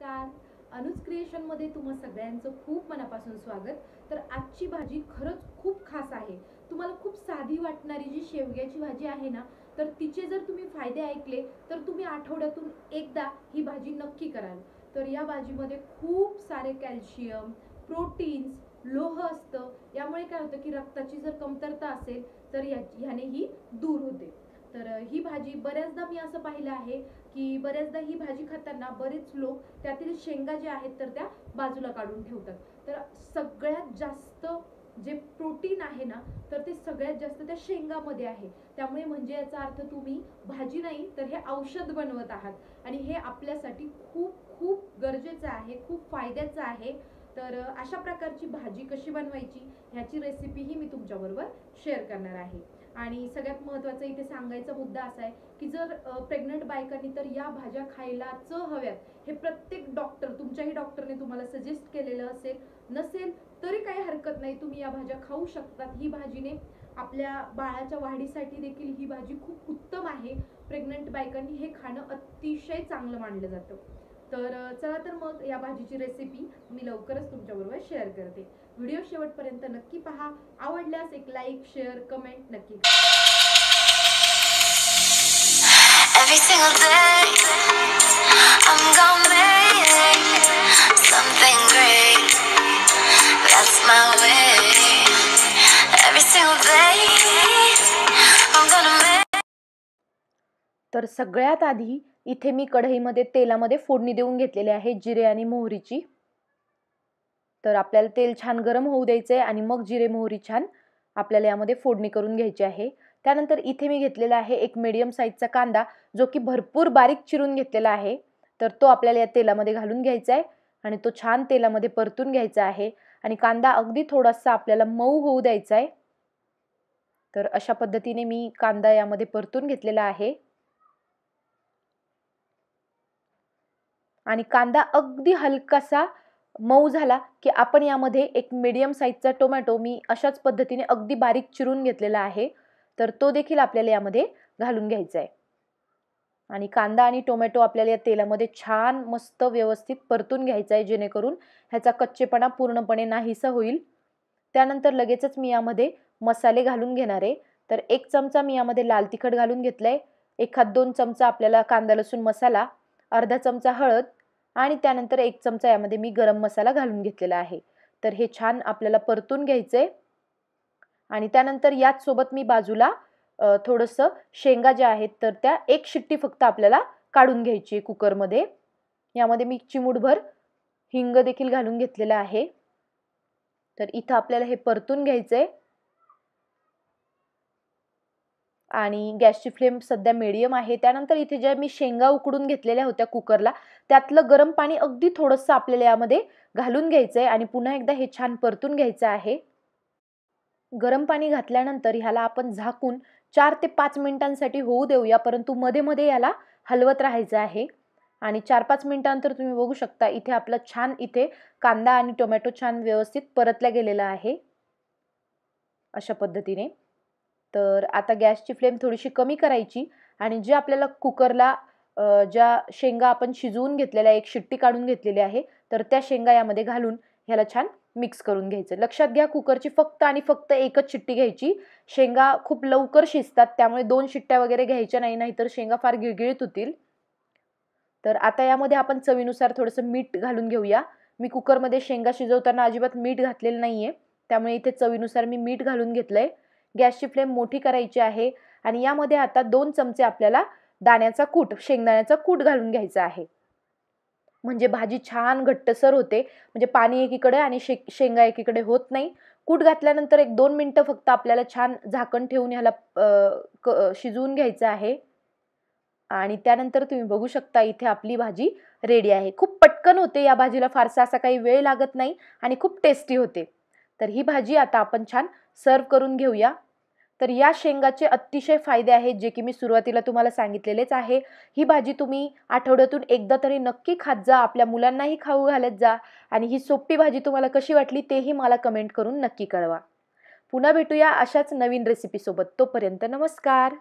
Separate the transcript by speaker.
Speaker 1: नमस्कार. अनुज क्रिएशन मध्ये तुम्हा सगळ्यांचं खूप मनापासून स्वागत. तर आजची भाजी खरंच खूप खास आहे. तुम्हाला खूप साधी वाटणारी जी शेवग्याची भाजी आहे ना, तर तिचे जर तुम्ही फायदे ऐकले तर तुम्ही आठवड्यातून एकदा ही भाजी नक्की कराल. तर या भाजीमध्ये खूप सारे कॅल्शियम, प्रोटीन्स, लोह असतं. यामुळे काय होतं की रक्ताची जर कमतरता असेल तर ह्याने ही दूर होते. तर ही भाजी बऱ्याचदा मी असं पाहिलं आहे की बऱ्याचदा ही भाजी खाताना बरेच लोक त्यातील शेंगा ज्या आहेत तर त्या बाजूला काढून ठेवतात. तर सगळ्यात जास्त जे प्रोटीन आहे ना, तर ते सगळ्यात जास्त त्या शेंगामध्ये आहे. त्यामुळे म्हणजे याचा अर्थ तुम्ही भाजी नाही तर हे औषध बनवत आहात आणि हे आपल्यासाठी खूप खूप गरजेचं आहे, खूप फायद्याचं आहे. तर अशा प्रकारची भाजी कशी बनवायची ह्याची रेसिपी ही मी तुमच्याबरोबर शेअर करणार आहे. आणि सगळ्यात महत्त्वाचा इथे सांगायचा मुद्दा असा आहे की जर प्रेग्नंट बायकांनी तर या भाज्या खायलाच हव्यात. हे प्रत्येक डॉक्टर, तुमच्याही डॉक्टरने तुम्हाला सजेस्ट केलेलं असेल. नसेल तरी काही हरकत नाही, तुम्ही या भाज्या खाऊ शकतात. ही भाजीने आपल्या बाळाच्या वाढीसाठी देखील ही भाजी खूप उत्तम आहे. प्रेग्नंट बायकांनी हे खाणं अतिशय चांगलं मानलं जातं. तर चला तर मग या भाजीची रेसिपी मी लवकरच तुमच्याबरोबर शेअर करते. व्हिडिओ शेवटपर्यंत नक्की पहा. आवडल्यास एक लाईक, शेअर, कमेंट नक्की करा. Every single day I'm gonna make something great. That's my way. Every single day I'm gonna make. तर सगळ्यात आधी इथे मी कढईमध्ये तेलामध्ये फोडणी देऊन घेतलेली आहे जिरे आणि मोहरीची. तर आपल्याला तेल छान गरम होऊ द्यायचे आणि मग जिरे मोहरी छान आपल्याला यामध्ये फोडणी करून घ्यायची आहे. त्यानंतर इथे मी घेतलेला आहे एक मीडियम साईजचा कांदा, जो की भरपूर बारीक चिरून घेतलेला आहे. तर तो आपल्याला या तेलामध्ये घालून घ्यायचा आहे आणि तो छान तेलामध्ये परतून घ्यायचा आहे. आणि कांदा अगदी थोडासा आपल्याला मऊ होऊ द्यायचा आहे. तर अशा पद्धतीने मी कांदा यामध्ये परतून घेतलेला आहे. आणि कांदा अगदी हलकासा मऊ झाला की आपण यामध्ये एक मीडियम साईजचा टोमॅटो मी अशाच पद्धतीने अगदी बारीक चिरून घेतलेला आहे. तर तो देखील आपल्याला यामध्ये घालून घ्यायचा आहे. आणि कांदा आणि टोमॅटो आपल्याला या तेलामध्ये छान मस्त व्यवस्थित परतून घ्यायचा आहे, जेणेकरून ह्याचा कच्चेपणा पूर्णपणे नाहीसा होईल. त्यानंतर लगेचच मी यामध्ये मसाले घालून घेणार आहे. तर 1 चमचा मी यामध्ये लाल तिखट घालून घेतलंय, 1-2 चमचा आपल्याला कांदा लसूण मसाला, अर्धा चमचा हळद आणि त्यानंतर 1 चमचा यामध्ये मी गरम मसाला घालून घेतलेला आहे. तर हे छान आपल्याला परतून घ्यायचंय. आणि त्यानंतर याच सोबत मी बाजूला थोडंसं शेंगा ज्या आहेत तर त्या 1 शिट्टी फक्त आपल्याला काढून घ्यायची आहे कुकरमध्ये. यामध्ये मी चिमूटभर हिंग देखील घालून घेतलेला आहे. तर इथं आपल्याला हे परतून घ्यायचंय. आणि गॅसची फ्लेम सध्या मीडियम आहे. त्यानंतर इथे ज्या मी शेंगा उकडून घेतलेल्या होत्या कुकरला, त्यातलं गरम पाणी अगदी थोडंसं आपल्याला यामध्ये घालून घ्यायचंय आणि पुन्हा एकदा हे छान परतून घ्यायचं आहे. गरम पाणी घातल्यानंतर ह्याला आपण झाकून 4 ते 5 मिनिटांसाठी होऊ देऊया, परंतु मध्ये मध्ये याला हलवत राहायचं आहे. आणि 4-5 मिनिटांनंतर तुम्ही बघू शकता इथे आपला छान इथे कांदा आणि टोमॅटो छान व्यवस्थित परतला गेलेला आहे अशा पद्धतीने. तर आता गॅसची फ्लेम थोडीशी कमी करायची आणि जे आपल्याला कुकरला ज्या शेंगा आपण शिजवून घेतलेल्या 1 शिट्टी काढून घेतलेली आहे, तर त्या शेंगा यामध्ये घालून ह्याला छान मिक्स करून घ्यायचं. लक्षात घ्या कुकरची फक्त आणि फक्त 1च शिट्टी घ्यायची. शेंगा खूप लवकर शिजतात, त्यामुळे 2 शिट्ट्या वगैरे घ्यायच्या नाही, नाहीतर शेंगा फार गिळगिळीत होतील. तर आता यामध्ये आपण चवीनुसार थोडंसं मीठ घालून घेऊया. मी कुकरमध्ये शेंगा शिजवताना अजिबात मीठ घातलेलं नाहीये, त्यामुळे इथे चवीनुसार मी मीठ घालून घेतलंय. गॅसची फ्लेम मोठी करायची आहे आणि यामध्ये आता 2 चमचे आपल्याला दाण्याचा कूट, शेंगदाण्याचा कूट घालून घ्यायचा आहे. म्हणजे भाजी छान घट्टसर होते. म्हणजे पाणी एकीकडे आणि शेंगा एकीकडे होत नाही. कूट घातल्यानंतर 1-2 मिनिटं फक्त आपल्याला छान झाकण ठेवून ह्याला शिजवून घ्यायचं आहे. आणि त्यानंतर तुम्ही बघू शकता इथे आपली भाजी रेडी आहे. खूप पटकन होते, या भाजीला फारसा असा काही वेळ लागत नाही आणि खूप टेस्टी होते. तर ही भाजी आता आपण छान सर्व करून घेऊया. तर या शेंगाचे अतिशय फायदे आहेत, जे की मी सुरुवातीला तुम्हाला सांगितलेलेच आहे. ही भाजी तुम्ही आठवड्यातून एकदा तरी नक्की खात जा, आपल्या मुलांनाही खाऊ घालत जा. आणि ही सोपी भाजी तुम्हाला कशी वाटली तेही मला कमेंट करून नक्की कळवा. पुन्हा भेटूया अशाच नवीन रेसिपी सोबत. तोपर्यंत नमस्कार.